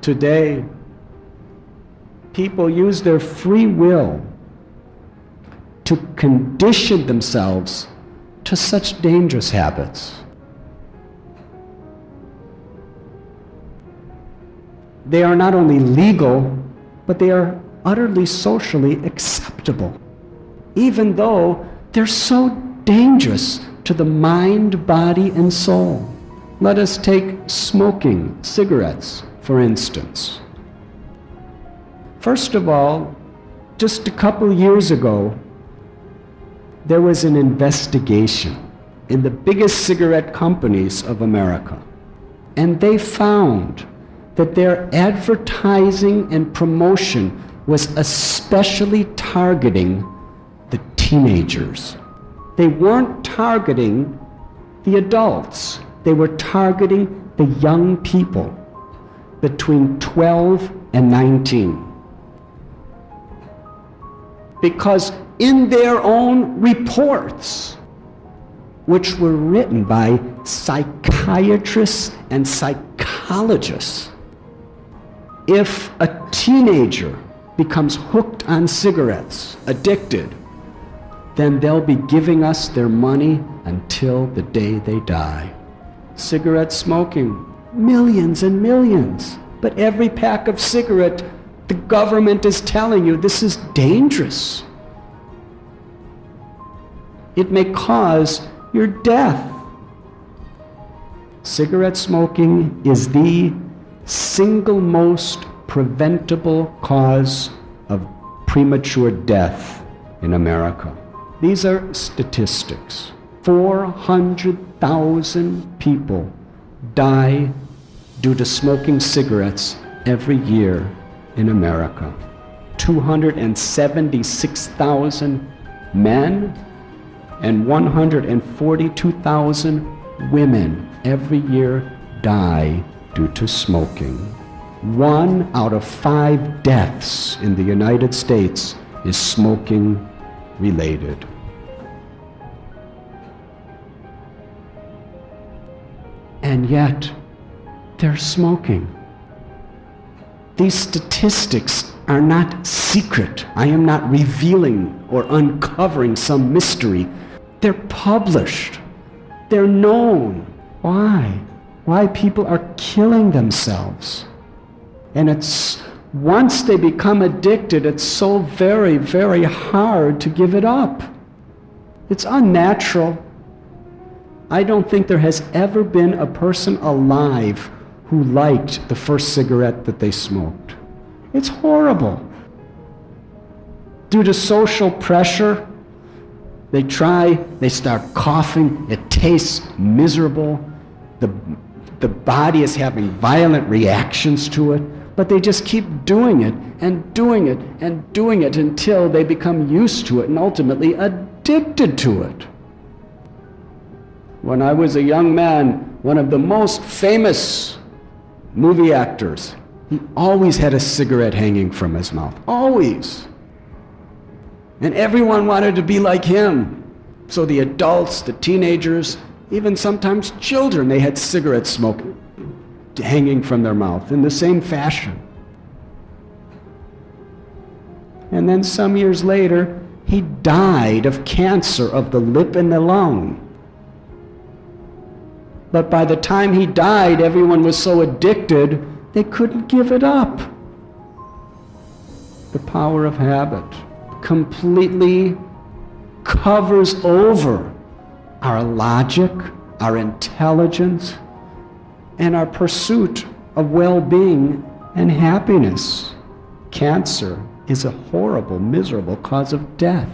Today, people use their free will to condition themselves to such dangerous habits. They are not only legal, but they are utterly socially acceptable, even though they're so dangerous to the mind, body, and soul. Let us take smoking cigarettes, for instance. First of all, just a couple years ago, there was an investigation in the biggest cigarette companies of America, and they found that their advertising and promotion was especially targeting the teenagers. They weren't targeting the adults. They were targeting the young people between 12 and 19. Because in their own reports, which were written by psychiatrists and psychologists, if a teenager becomes hooked on cigarettes, addicted, then they'll be giving us their money until the day they die. Cigarette smoking, millions and millions. But every pack of cigarette, the government is telling you this is dangerous. It may cause your death. Cigarette smoking is the single most preventable cause of premature death in America. These are statistics. 400,000 people die due to smoking cigarettes every year in America. 276,000 men and 142,000 women every year die due to smoking. 1 out of 5 deaths in the United States is smoking related. And yet, they're smoking. These statistics are not secret. I am not revealing or uncovering some mystery. They're published. They're known. Why? Why people are killing themselves. And it's once they become addicted, it's so very, very hard to give it up. It's unnatural. I don't think there has ever been a person alive who liked the first cigarette that they smoked. It's horrible. Due to social pressure, they start coughing, it tastes miserable, the body is having violent reactions to it, but they just keep doing it and doing it and doing it until they become used to it and ultimately addicted to it. When I was a young man, one of the most famous movie actors, he always had a cigarette hanging from his mouth, always. And everyone wanted to be like him. So the adults, the teenagers, even sometimes children, they had cigarette smoke hanging from their mouth in the same fashion. And then some years later, he died of cancer of the lip and the lung. But by the time he died, everyone was so addicted, they couldn't give it up. The power of habit completely covers over our logic, our intelligence, and our pursuit of well-being and happiness. Cancer is a horrible, miserable cause of death.